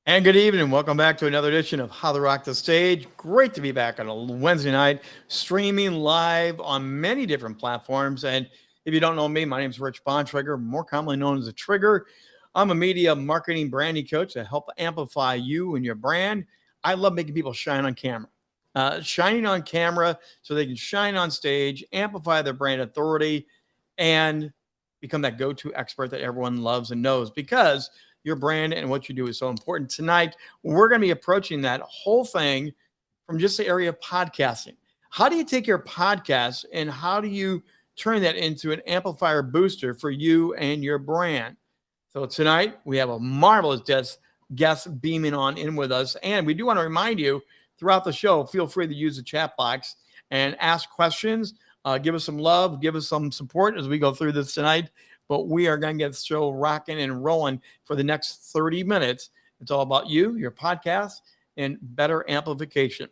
And good evening. Welcome back to another edition of How to Rock the Stage. Great to be back on a Wednesday night, streaming live on many different platforms. And if you don't know me, my name is Rich Bontrager, more commonly known as The Trigger. I'm a media marketing branding coach to help amplify you and your brand. I love making people shine on camera. Shining on camera so they can shine on stage, amplify their brand authority, and become that go-to expert that everyone loves and knows because your brand and what you do is so important. Tonight, we're going to be approaching that whole thing from just the area of podcasting. How do you take your podcast and how do you turn that into an amplifier booster for you and your brand? So tonight, we have a marvelous guest beaming on in with us. And we do want to remind you throughout the show, feel free to use the chat box and ask questions. Give us some love, give us some support as we go through this tonight. But we are going to get the show rocking and rolling for the next 30 minutes. It's all about you, your podcast, and better amplification.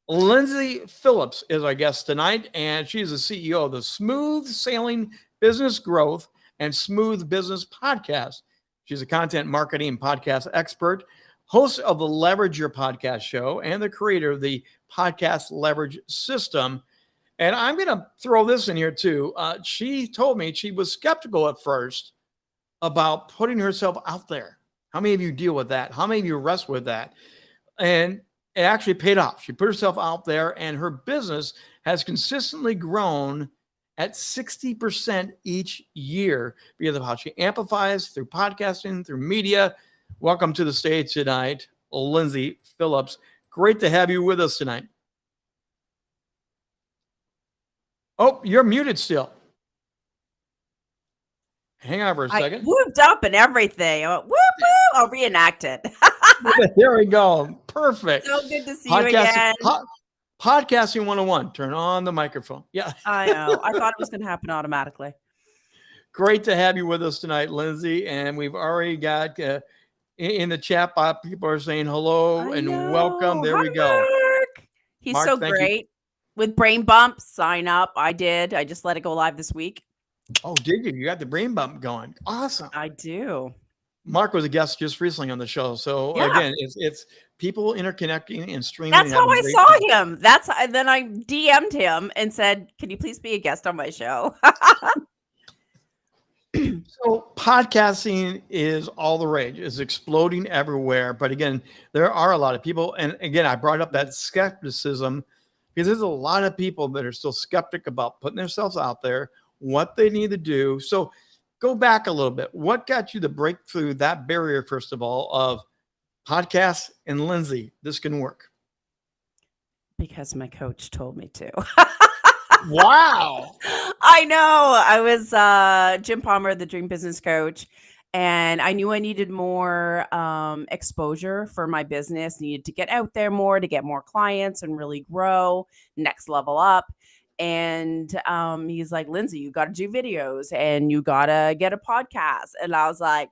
Lyndsay Phillips is our guest tonight, and she is the CEO of the Smooth Sailing Business Growth and Smooth Business Podcast. She's a content marketing and podcast expert, host of the Leverage Your Podcast show, and the creator of the Podcast Leverage System. And I'm going to throw this in here too. She told me she was skeptical at first about putting herself out there. How many of you deal with that? How many of you wrestle with that? And it actually paid off. She put herself out there and her business has consistently grown at 60% each year because of how she amplifies through podcasting, through media. Welcome to the stage tonight, Lyndsay Phillips. Great to have you with us tonight. Oh, you're muted still. Hang on for a second. I whooped up and everything. I went, whoop, whoop. I'll reenact it. There we go. Perfect. So good to see you again. Podcasting 101. Turn on the microphone. Yeah. I know. I thought it was going to happen automatically. Great to have you with us tonight, Lyndsay. And we've already got in the chat box, people are saying hello and welcome. There we go. Mark. He's Mark, so great. With brain bumps, sign up. I did. I just let it go live this week. Oh, did you? You got the brain bump going. Awesome. I do. Mark was a guest just recently on the show. So again, it's people interconnecting and streaming. That's how I saw him. Then I DM'd him and said, "Can you please be a guest on my show?" So podcasting is all the rage. It's exploding everywhere. But again, there are a lot of people. And again, I brought up that skepticism because there's a lot of people that are still skeptic about putting themselves out there, what they need to do. So go back a little bit. What got you to break through that barrier, first of all, of podcasts and Lyndsay, this can work? Because my coach told me to. Wow. I know. I was Jim Palmer, the Dream Business Coach. And I knew I needed more exposure for my business, needed to get out there more to get more clients and really grow, next level up. And he's like, Lyndsay, you got to do videos and you got to get a podcast. And I was like,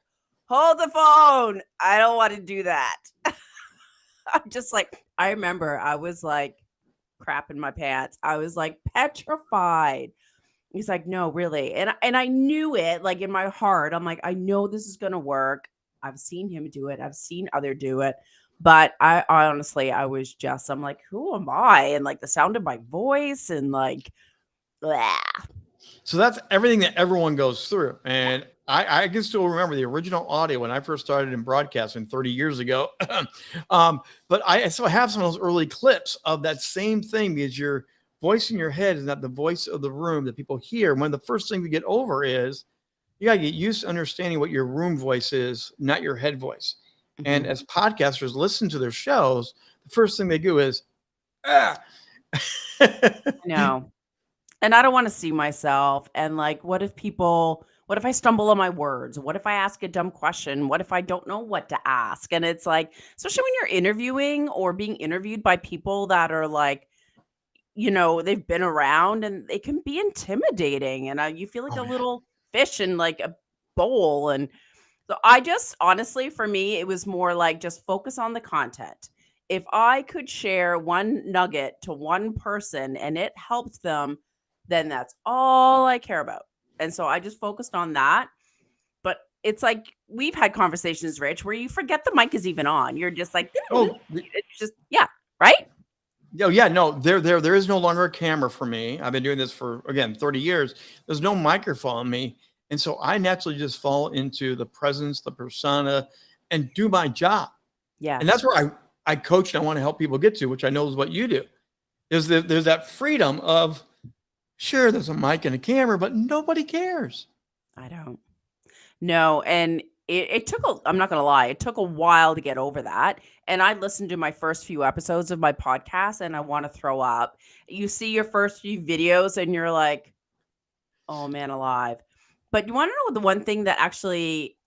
hold the phone. I don't want to do that. I'm just like, I remember I was like crapping my pants. I was like petrified. He's like, no, really. And I knew it like in my heart. I'm like, I know this is going to work. I've seen him do it. I've seen other do it. But I honestly, I'm like, who am I? And like the sound of my voice and like, blah. So that's everything that everyone goes through. And I can still remember the original audio when I first started in broadcasting 30 years ago. But I still have some of those early clips of that same thing because your voice in your head is not the voice of the room that people hear. One of the first things to get over is you got to get used to understanding what your room voice is, not your head voice. Mm-hmm. And as podcasters listen to their shows, the first thing they do is, No. And I don't want to see myself. And like, what if I stumble on my words? What if I ask a dumb question? What if I don't know what to ask? And it's like, especially when you're interviewing or being interviewed by people that are like, they've been around and it can be intimidating. And you feel like a little fish in like a bowl. And so I just, honestly, for me, it was more like just focus on the content. If I could share one nugget to one person and it helped them, then that's all I care about. And so I just focused on that. But it's like we've had conversations, Rich, where you forget the mic is even on. You're just like, Oh, it's just, yeah, right? oh yeah, no, there is no longer a camera for me. I've been doing this for, again, 30 years. There's no microphone on me. And so I naturally just fall into the presence, the persona, and do my job. Yeah. And that's where I coach and I want to help people get to, which I know is what you do. There's that freedom of, sure, there's a mic and a camera, but nobody cares. I don't. No, and it took I'm not gonna lie, it took a while to get over that. And I listened to my first few episodes of my podcast and I want to throw up. You see your first few videos and you're like, oh man, alive. But you want to know the one thing that actually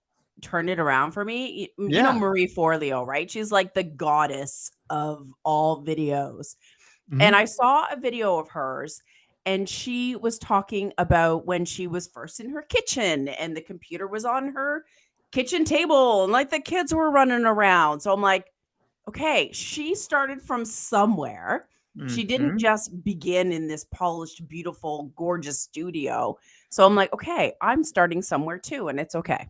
turned it around for me? You know Yeah. Marie Forleo, right? She's like the goddess of all videos. And Mhm. I saw a video of hers, and she was talking about when she was first in her kitchen and the computer was on her kitchen table and like the kids were running around. So I'm like, okay, she started from somewhere. She didn't Mhm. just begin in this polished, beautiful, gorgeous studio. So I'm like, okay, I'm starting somewhere too, and it's okay.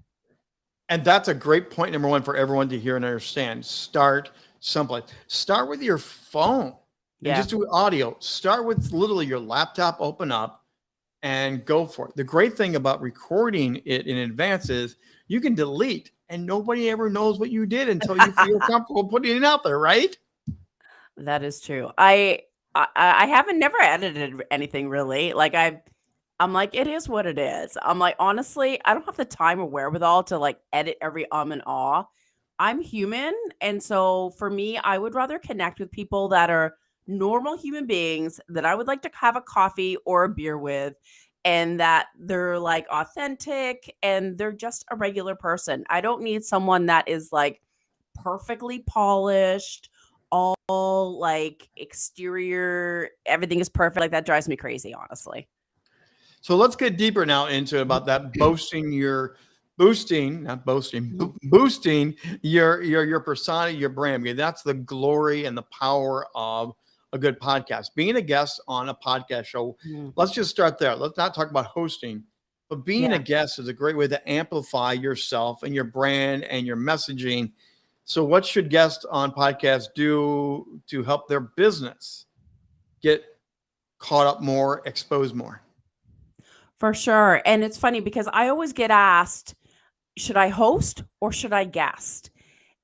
And that's a great point, number one, for everyone to hear and understand. Start someplace. Start with your phone and Yeah. just do audio. Start with literally your laptop, open up and go for it. The great thing about recording it in advance is you can delete and nobody ever knows what you did until you feel comfortable putting it out there, right? That is true. I haven't never edited anything really. Like I'm like, it is what it is. I'm like, honestly, I don't have the time or wherewithal to like edit every and ah. I'm human. And so for me, I would rather connect with people that are normal human beings that I would like to have a coffee or a beer with, and that they're like authentic and they're just a regular person. I don't need someone that is like perfectly polished, all like exterior, everything is perfect. Like that drives me crazy, honestly. So let's get deeper now into about that boosting, not boasting, boosting your persona, your brand. Because that's the glory and the power of a good podcast. Being a guest on a podcast show. Mhm. Let's just start there. Let's not talk about hosting, but being a Yeah. guest is a great way to amplify yourself and your brand and your messaging. So what should guests on podcasts do to help their business get caught up more, exposed more? For sure. And it's funny because I always get asked, should I host or should I guest?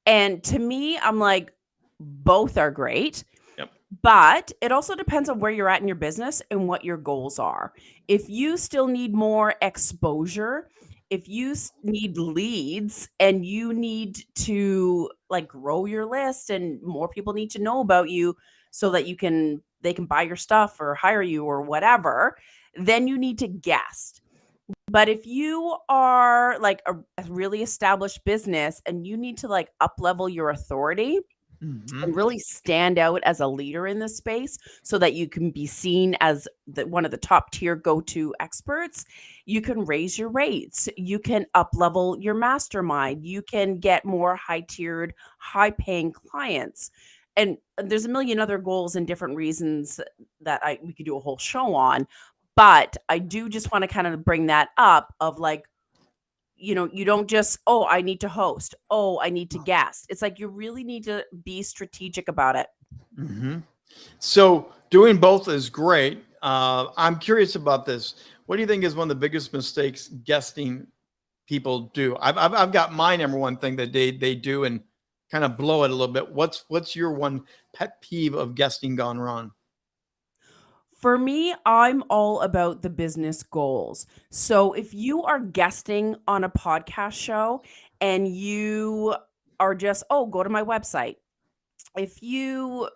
And to me, I'm like, both are great. Yep. But it also depends on where you're at in your business and what your goals are. If you still need more exposure, if you need leads and you need to like grow your list and more people need to know about you so that they can buy your stuff or hire you or whatever, then you need to guest. But if you are like a really established business and you need to like up level your authority, and Mhm. really stand out as a leader in this space so that you can be seen as one of the top tier go-to experts, you can raise your rates, you can up level your mastermind, you can get more high tiered, high paying clients. And there's a million other goals and different reasons that we could do a whole show on. But I do just want to kind of bring that up of like, you don't just, oh, I need to host. Oh, I need to guest. It's like you really need to be strategic about it. Mhm. So doing both is great. I'm curious about this. What do you think is one of the biggest mistakes guesting people do? I've got my number one thing that they do and kind of blow it a little bit. What's your one pet peeve of guesting gone wrong? For me, I'm all about the business goals. So if you are guesting on a podcast show and you are just, oh, go to my website. If you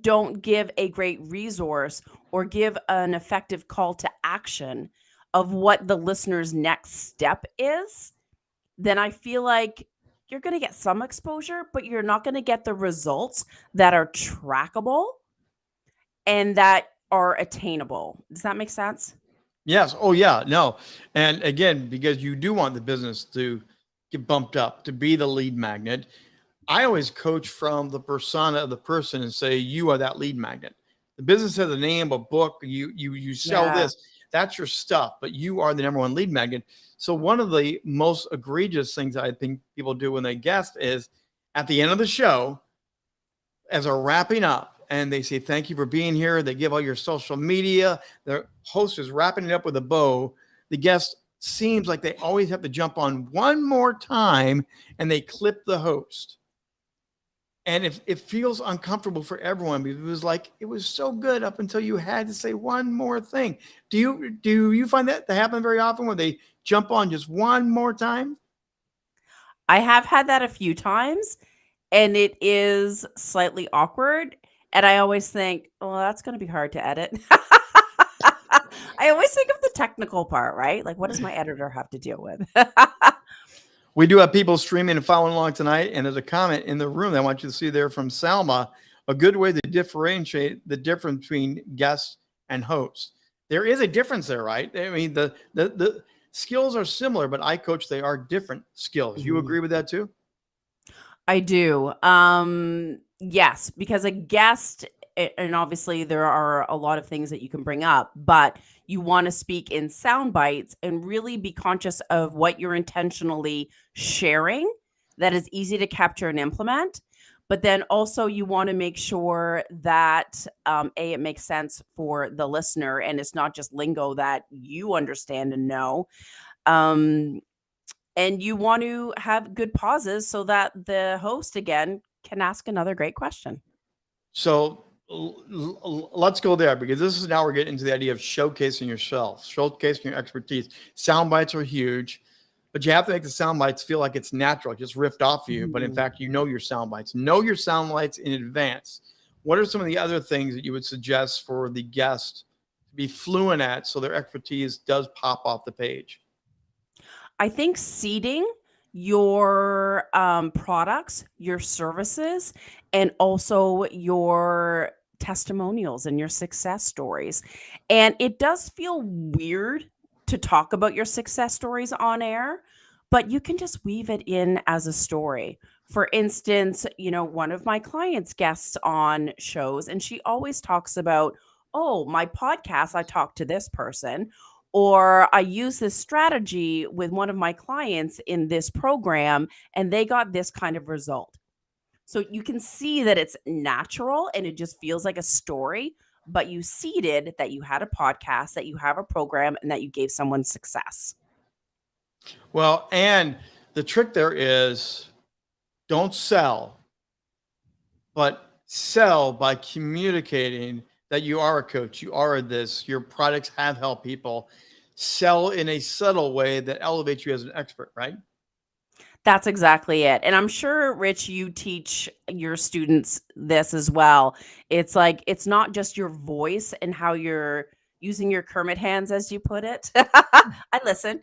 don't give a great resource or give an effective call to action of what the listener's next step is, then I feel like you're going to get some exposure, but you're not going to get the results that are trackable and that are attainable. Does that make sense? Yes. Oh, yeah. No. And again, because you do want the business to get bumped up, to be the lead magnet, I always coach from the persona of the person and say, you are that lead magnet. The business has a name, a book, you sell Yeah. this. That's your stuff, but you are the number one lead magnet. So one of the most egregious things I think people do when they guest is at the end of the show, as they're wrapping up, and they say, thank you for being here. They give all your social media. The host is wrapping it up with a bow. The guest seems like they always have to jump on one more time, and they clip the host. And if it feels uncomfortable for everyone, because it was like, it was so good up until you had to say one more thing. Do you find that to happen very often where they jump on just one more time? I have had that a few times, and it is slightly awkward. And I always think, well, that's going to be hard to edit. I always think of the technical part, right? Like, what does my editor have to deal with? We do have people streaming and following along tonight. And there's a comment in the room that I want you to see there from Salma. A good way to differentiate the difference between guests and hosts. There is a difference there, right? I mean, the skills are similar, but I coach, they are different skills. You agree with that too? I do. Yes, because a guest, and obviously there are a lot of things that you can bring up, but you want to speak in sound bites and really be conscious of what you're intentionally sharing that is easy to capture and implement. But then also you want to make sure that it makes sense for the listener and it's not just lingo that you understand and know. And you want to have good pauses so that the host again can ask another great question. So let's go there, because this is now we're getting into the idea of showcasing yourself, showcasing your expertise. Sound bites are huge, but you have to make the sound bites feel like it's natural, just riffed off you. But in fact, you know your sound bites. Know your sound bites in advance. What are some of the other things that you would suggest for the guest to be fluent at so their expertise does pop off the page? I think seeding your products, your services, and also your testimonials and your success stories. And it does feel weird to talk about your success stories on air, but you can just weave it in as a story. For instance, one of my clients guests on shows, and she always talks about, oh, my podcast, I talked to this person, or I use this strategy with one of my clients in this program, and they got this kind of result. So you can see that it's natural and it just feels like a story, but you seeded that you had a podcast, that you have a program, and that you gave someone success. Well, and the trick there is don't sell, but sell by communicating that you are a coach, you are this, your products have helped people. Sell in a subtle way that elevates you as an expert, right? That's exactly it. And I'm sure, Rich, you teach your students this as well. It's like, it's not just your voice and how you're using your Kermit hands, as you put it. I listen.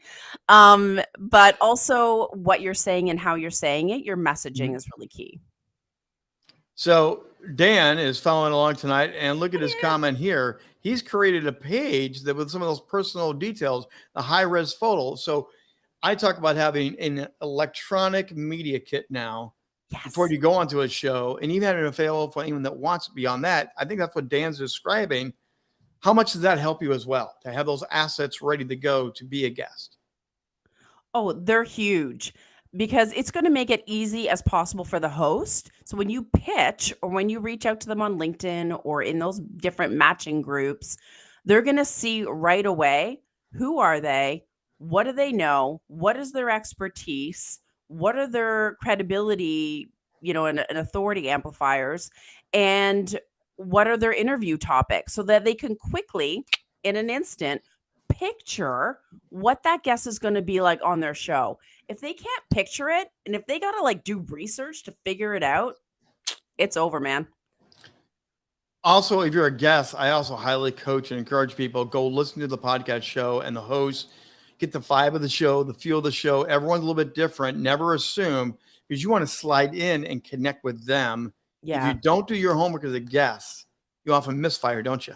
But also what you're saying and how you're saying it, your messaging is really key. So Dan is following along tonight, and look at his comment here. He's created a page that with some of those personal details, the high-res photo. So I talk about having an electronic media kit now before you go onto a show, and even having it available for anyone that wants to be on that. I think that's what Dan's describing. How much does that help you as well, to have those assets ready to go to be a guest? Oh, they're huge, because it's going to make it easy as possible for the host. So when you pitch or when you reach out to them on LinkedIn or in those different matching groups, they're going to see right away, who are they? What do they know? What is their expertise? What are their credibility, and authority amplifiers? And what are their interview topics, so that they can quickly, in an instant, picture what that guest is going to be like on their show. If they can't picture it, and if they got to do research to figure it out, it's over, man. Also, if you're a guest, I also highly coach and encourage people, go listen to the podcast show and the host, get the vibe of the show, the feel of the show. Everyone's a little bit different. Never assume, because you want to slide in and connect with them. Yeah. If you don't do your homework as a guest, you often misfire, don't you?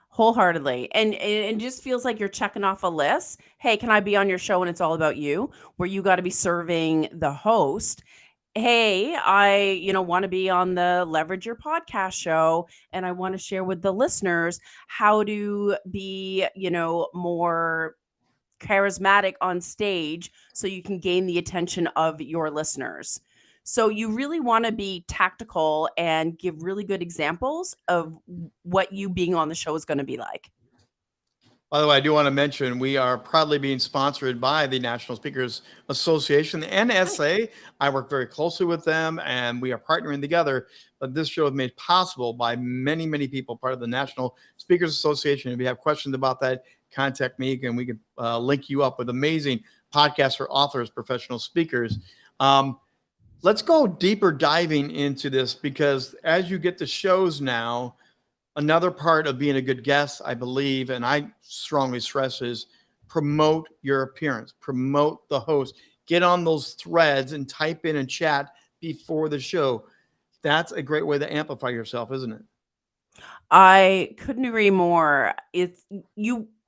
Wholeheartedly. And it just feels like you're checking off a list. Hey, can I be on your show? And it's all about you, where you got to be serving the host. hey, I, want to be on the Leverage Your Podcast show, and I want to share with the listeners how to be, more charismatic on stage so you can gain the attention of your listeners. So you really want to be tactical and give really good examples of what you being on the show is going to be like. By the way, I do want to mention we are proudly being sponsored by the National Speakers Association, the NSA. I work very closely with them, and we are partnering together. But this show is made possible by many, many people, part of the National Speakers Association. If you have questions about that, contact me, and we can link you up with amazing podcasts for authors, professional speakers. Let's go deeper diving into this, because as you get the shows now, another part of being a good guest, I believe, and I strongly stress, is promote your appearance, promote the host, get on those threads and type in and chat before the show. That's a great way to amplify yourself, isn't it? I couldn't agree more. It's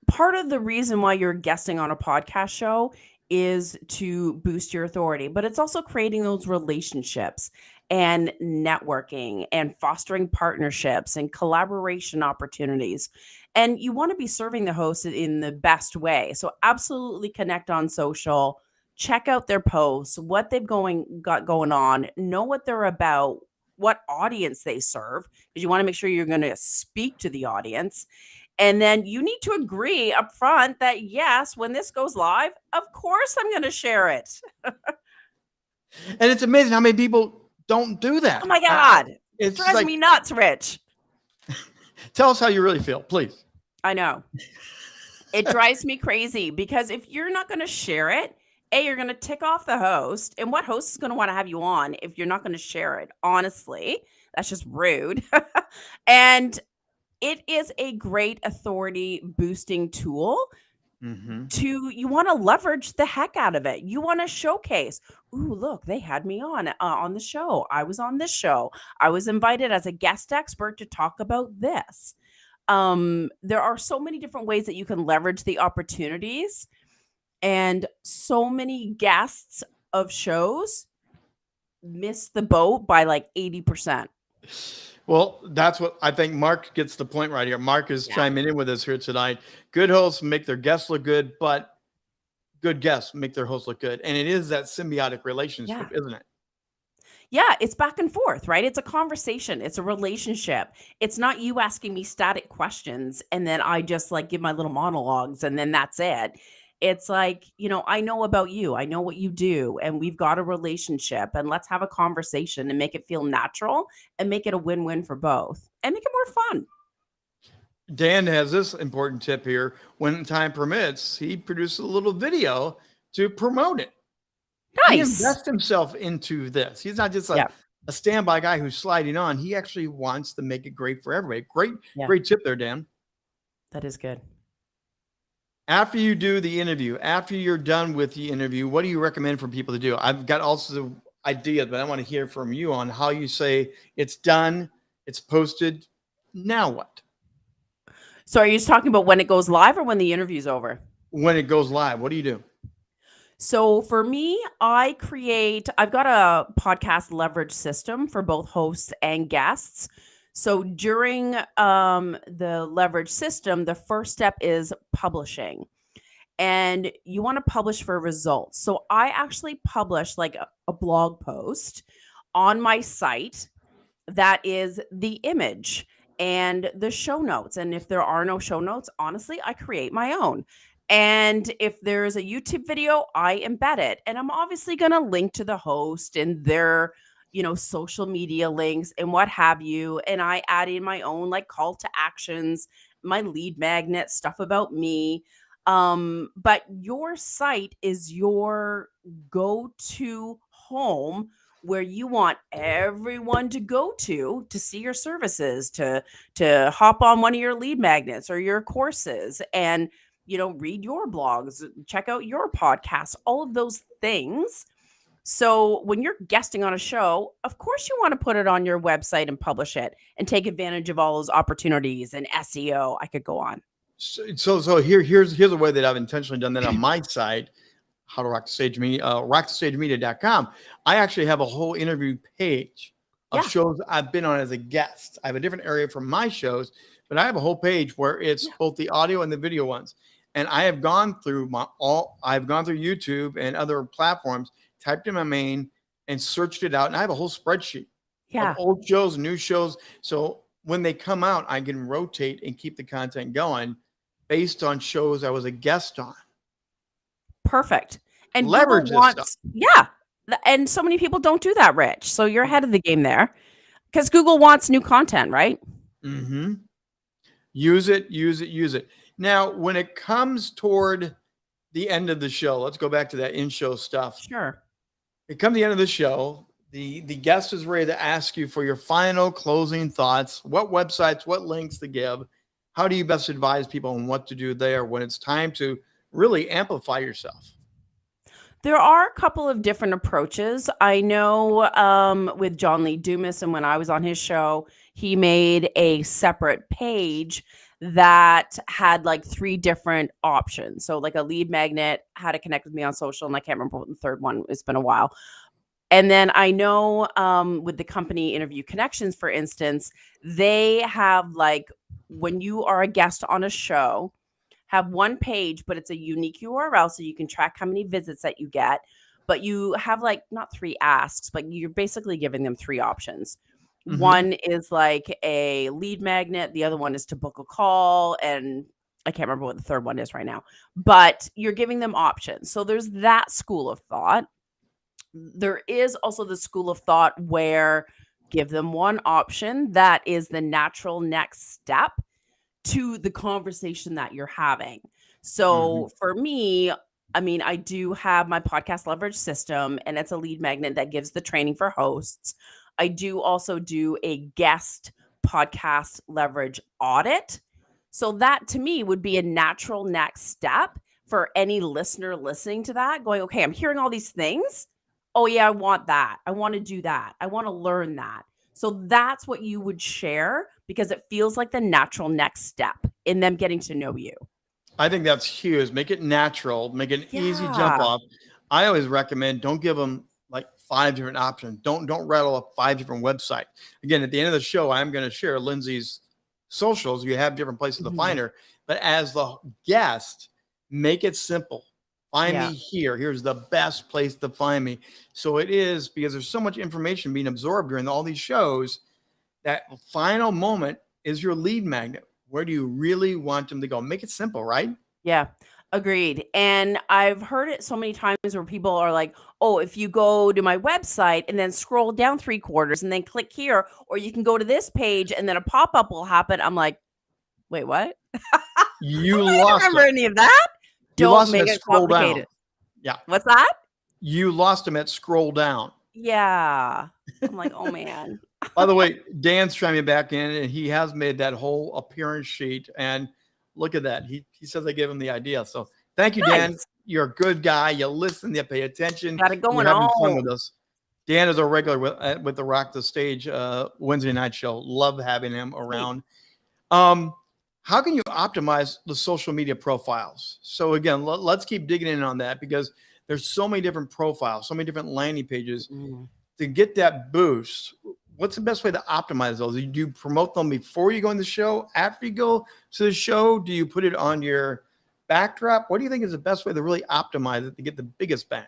part of the reason why you're guesting on a podcast show is to boost your authority, but it's also creating those relationships and networking and fostering partnerships and collaboration opportunities. And you want to be serving the host in the best way. So absolutely connect on social, check out their posts, what they've got going on, know what they're about, what audience they serve, because you want to make sure you're going to speak to the audience. And then you need to agree up front that, yes, when this goes live, of course I'm going to share it. And it's amazing how many people don't do that. Oh my God. It drives me nuts, Rich. Tell us how you really feel, please. I know. It drives me crazy, because if you're not going to share it, you're going to tick off the host. And what host is going to want to have you on if you're not going to share it? Honestly, that's just rude. And it is a great authority boosting tool. You want to leverage the heck out of it. You want to showcase, ooh, look, they had me on the show. I was on this show. I was invited as a guest expert to talk about this. There are so many different ways that you can leverage the opportunities, and so many guests of shows miss the boat by like 80%. Well, that's what I think. Mark gets the point right here. Mark is chiming in with us here tonight. Good hosts make their guests look good, but good guests make their hosts look good. And it is that symbiotic relationship, isn't it? Yeah, it's back and forth, right? It's a conversation. It's a relationship. It's not you asking me static questions and then I just like give my little monologues and then that's it. It's like, I know about you. I know what you do, and we've got a relationship, and let's have a conversation and make it feel natural and make it a win-win for both and make it more fun. Dan has this important tip here. When time permits, he produces a little video to promote it. Nice. He invests himself into this. He's not just a standby guy who's sliding on. He actually wants to make it great for everybody. Great tip there, Dan. That is good. After you do the interview, after you're done with the interview, what do you recommend for people to do? I've got also ideas, but I want to hear from you on how you say it's done, it's posted. Now what? So are you just talking about when it goes live or when the interview's over? When it goes live, what do you do? So for me, I've got a podcast leverage system for both hosts and guests. So during the leverage system, the first step is publishing. And you want to publish for results. So I actually publish like a blog post on my site that is the image and the show notes. And if there are no show notes, honestly, I create my own. And if there's a YouTube video, I embed it. And I'm obviously going to link to the host and their social media links and what have you. And I add in my own like call to actions, my lead magnet, stuff about me. But your site is your go-to home where you want everyone to go to see your services, to hop on one of your lead magnets or your courses and, read your blogs, check out your podcasts, all of those things. So when you're guesting on a show, of course you want to put it on your website and publish it and take advantage of all those opportunities and SEO. I could go on. So here's a way that I've intentionally done that on my site. how to rock the stage media, rockthestagemedia.com. I actually have a whole interview page of Yeah. shows I've been on as a guest. I have a different area for my shows, but I have a whole page where it's both the audio and the video ones. And I have gone through I've gone through YouTube and other platforms, typed in my main and searched it out. And I have a whole spreadsheet of old shows, new shows. So when they come out, I can rotate and keep the content going based on shows I was a guest on. Perfect. And Leverage Google this stuff. And so many people don't do that, Rich. So you're ahead of the game there because Google wants new content, right? Mm-hmm. Use it. Now, when it comes toward the end of the show, let's go back to that in-show stuff. Sure. It comes to the end of the show. The guest is ready to ask you for your final closing thoughts. What websites, what links to give? How do you best advise people on what to do there when it's time to really amplify yourself? There are a couple of different approaches. I know with John Lee Dumas, and when I was on his show, he made a separate page that had like 3 different options. So like a lead magnet, how to connect with me on social, and I can't remember what the third one. It's been a while. And then I know with the company Interview Connections, for instance, they have like when you are a guest on a show, have one page, but it's a unique URL so you can track how many visits that you get. But you have like not 3 asks, but you're basically giving them 3 options. Mm-hmm. One is like a lead magnet. The other one is to book a call. And I can't remember what the third one is right now, but you're giving them options. So there's that school of thought. There is also the school of thought where give them one option that is the natural next step to the conversation that you're having. So for me, I mean, I do have my podcast leverage system, and it's a lead magnet that gives the training for hosts. I do also do a guest podcast leverage audit. So that to me would be a natural next step for any listener listening to that going, okay, I'm hearing all these things. Oh yeah, I want that. I want to do that. I want to learn that. So that's what you would share because it feels like the natural next step in them getting to know you. I think that's huge. Make it natural, make it easy jump off. I always recommend don't give them like 5 different options. Don't rattle up 5 different websites. Again, at the end of the show, I'm going to share Lyndsay's socials. You have different places to find her, but as the guest, make it simple. Find me here. Here's the best place to find me. So it is because there's so much information being absorbed during all these shows. That final moment is your lead magnet. Where do you really want them to go? Make it simple, right? Yeah, agreed. And I've heard it so many times where people are like, oh, if you go to my website and then scroll down 3/4 and then click here, or you can go to this page and then a pop-up will happen. I'm like, wait, what? You I don't remember any of that. Don't make it complicated. Yeah. What's that? You lost them at scroll down. Yeah. I'm like, oh man. By the way, Dan's trying me back in, and he has made that whole appearance sheet. And look at that. He says I gave him the idea. So thank you, Dan. You're a good guy. You listen. You pay attention. Got it going You're having on fun with us. Dan is a regular with the Rock the Stage Wednesday night show. Love having him around. How can you optimize the social media profiles? So again, let's keep digging in on that because there's so many different profiles, so many different landing pages to get that boost. What's the best way to optimize those? Do you promote them before you go in the show? After you go to the show? Do you put it on your backdrop? What do you think is the best way to really optimize it to get the biggest bang?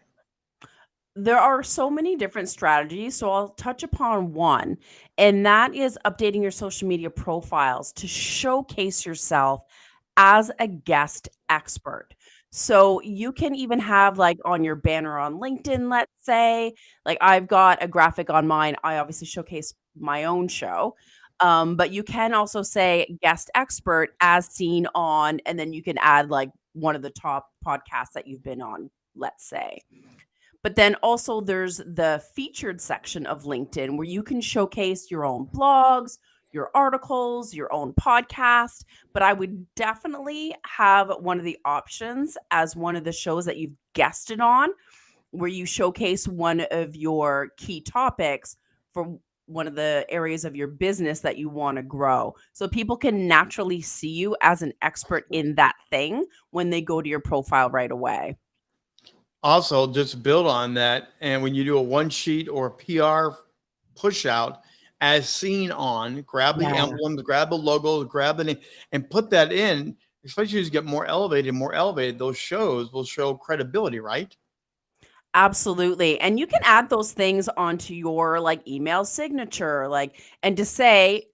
There are so many different strategies. So I'll touch upon one, and that is updating your social media profiles to showcase yourself as a guest expert. So you can even have like on your banner on LinkedIn, let's say, like I've got a graphic on mine. I obviously showcase my own show. But you can also say guest expert as seen on, and then you can add like one of the top podcasts that you've been on, let's say. But then also there's the featured section of LinkedIn where you can showcase your own blogs, your articles, your own podcast. But I would definitely have one of the options as one of the shows that you've guested on, where you showcase one of your key topics for one of the areas of your business that you want to grow. So people can naturally see you as an expert in that thing when they go to your profile right away. Also, just build on that. And when you do a one sheet or a PR push out, as seen on, grab the Yeah. emblems, grab the logos, grab the name, and put that in. Especially as you get more elevated, those shows will show credibility, right? Absolutely. And you can add those things onto your like email signature, like, and to say,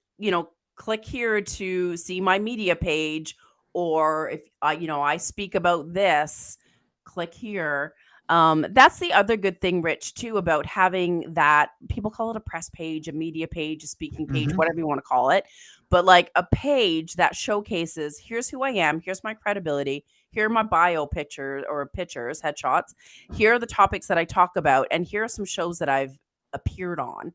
click here to see my media page, or if I speak about this, click here. That's the other good thing, Rich, too, about having that. People call it a press page, a media page, a speaking page, Mhm. whatever you want to call it. But like a page that showcases, here's who I am, here's my credibility, here are my bio pictures or pictures, headshots, here are the topics that I talk about, and here are some shows that I've appeared on.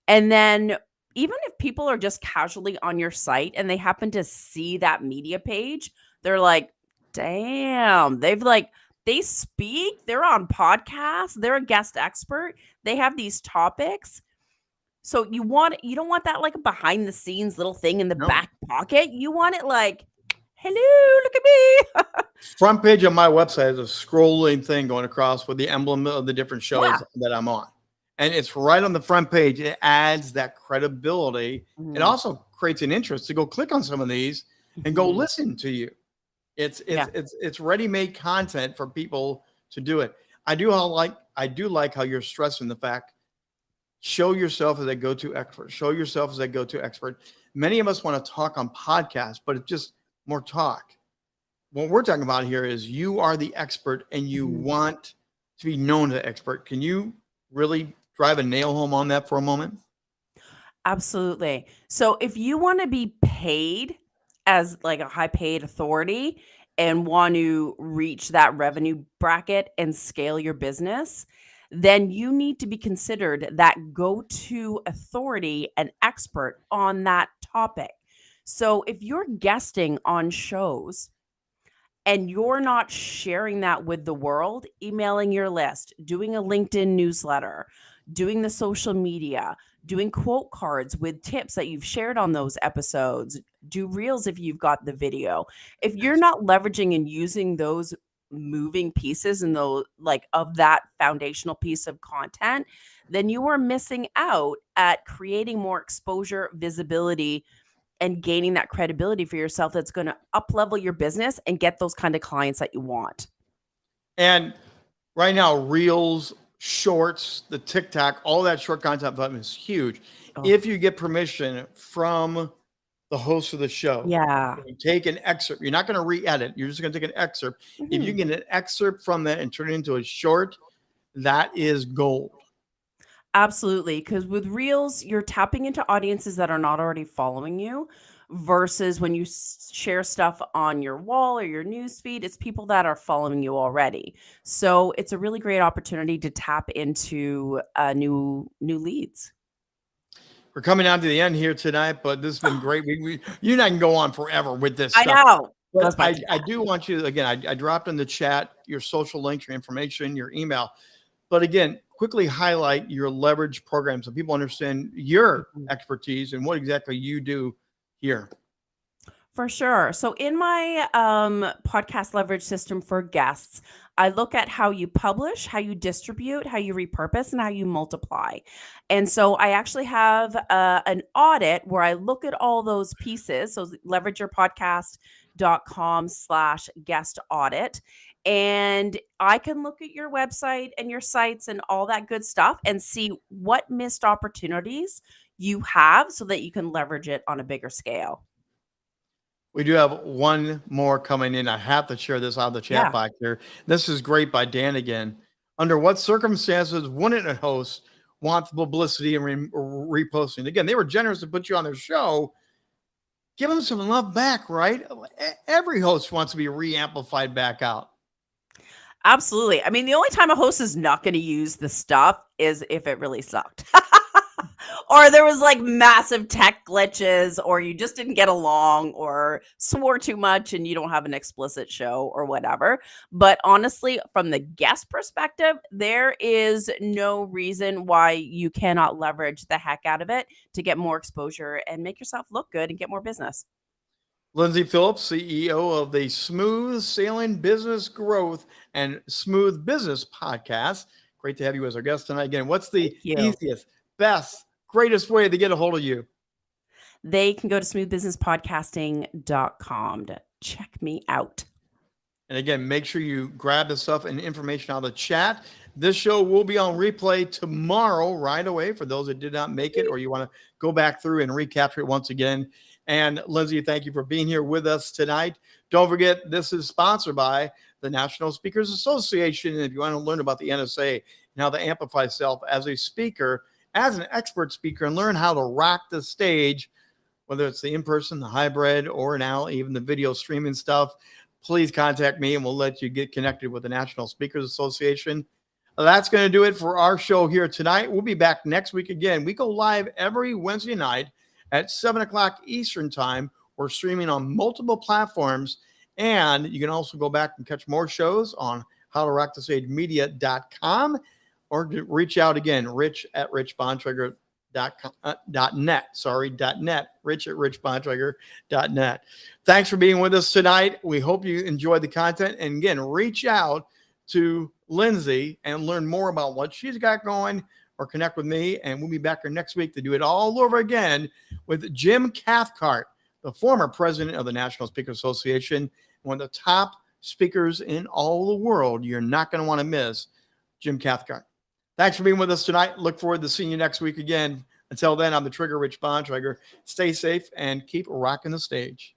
And then even if people are just casually on your site and they happen to see that media page, they're like, damn, they speak, they're on podcasts, they're a guest expert, they have these topics. So you don't want that like a behind the scenes little thing in the No. back pocket. You want it like, hello, look at me. Front page of my website is a scrolling thing going across with the emblem of the different Yeah. shows that I'm on. And it's right on the front page. It adds that credibility. It Mhm. also creates an interest to go click on some of these and go Mhm. listen to you. Yeah. It's ready-made content for people to do it. I do like how you're stressing the fact, show yourself as a go-to expert. Show yourself as a go-to expert. Many of us want to talk on podcasts, but it's just more talk. What we're talking about here is you are the expert and you Mhm. want to be known as an expert. Can you really drive a nail home on that for a moment? Absolutely. So if you want to be paid as like a high paid authority and want to reach that revenue bracket and scale your business, then you need to be considered that go to authority and expert on that topic. So if you're guesting on shows and you're not sharing that with the world, emailing your list, doing a LinkedIn newsletter, doing the social media, doing quote cards with tips that you've shared on those episodes, do reels if you've got the video. If you're not leveraging and using those moving pieces and those like of that foundational piece of content, then you are missing out at creating more exposure, visibility, and gaining that credibility for yourself that's going to up level your business and get those kind of clients that you want. And right now, reels, shorts, the TikTok, all that short content button is huge. Oh, If you get permission from the host of the show, yeah. you take an excerpt. You're not going to re-edit. You're just going to take an excerpt. If you Mhm. get an excerpt from that and turn it into a short, that is gold. Absolutely. Because with Reels, you're tapping into audiences that are not already following you versus when you share stuff on your wall or your news feed, it's people that are following you already. So it's a really great opportunity to tap into new leads. We're coming down to the end here tonight, but this has been great. You and I can go on forever with this I stuff. know. But Goes by I fast. do want you, again, I dropped in the chat your social links, your information, your email. But again, quickly highlight your leverage program so people understand your Mhm. expertise and what exactly you do here. For sure. So in my podcast leverage system for guests, I look at how you publish, how you distribute, how you repurpose, and how you multiply. And so I actually have an audit where I look at all those pieces. So leverageyourpodcast.com/guest audit. And I can look at your website and your sites and all that good stuff and see what missed opportunities you have so that you can leverage it on a bigger scale. We do have one more coming in. I have to share this out of the chat Yeah. box here. This is great by Dan again. Under what circumstances wouldn't a host want the publicity and reposting? Again, they were generous to put you on their show. Give them some love back, right? Every host wants to be re-amplified back out. Absolutely. I mean, the only time a host is not going to use the stuff is if it really sucked. Or there was like massive tech glitches, or you just didn't get along, or swore too much and you don't have an explicit show or whatever. But honestly, from the guest perspective, there is no reason why you cannot leverage the heck out of it to get more exposure and make yourself look good and get more business. Lyndsay Phillips, CEO of the Smooth Sailing Business Growth and Smooth Business Podcast. Great to have you as our guest tonight. Again, what's the Thank you. easiest, best, greatest way to get a hold of you? They can go to smoothbusinesspodcasting.com to check me out. And again, make sure you grab the stuff and information out of the chat. This show will be on replay tomorrow right away for those that did not make it or you want to go back through and recapture it once again. And Lyndsay, thank you for being here with us tonight. Don't forget, this is sponsored by the National Speakers Association. And if you want to learn about the NSA and how to amplify self as a speaker, as an expert speaker, and learn how to rock the stage, whether it's the in-person, the hybrid, or now even the video streaming stuff, please contact me and we'll let you get connected with the National Speakers Association. That's going to do it for our show here tonight. We'll be back next week again. We go live every Wednesday night at 7 o'clock Eastern time. We're streaming on multiple platforms, and you can also go back and catch more shows on howtorockthestagemedia.com or reach out again, rich@richbontrager.net. rich@richbontrager.net. Thanks for being with us tonight. We hope you enjoyed the content. And again, reach out to Lyndsay and learn more about what she's got going or connect with me. And we'll be back here next week to do it all over again with Jim Cathcart, the former president of the National Speakers Association, one of the top speakers in all the world. You're not going to want to miss Jim Cathcart. Thanks for being with us tonight. Look forward to seeing you next week again. Until then, I'm the Trigger Rich Bontrager. Stay safe and keep rocking the stage.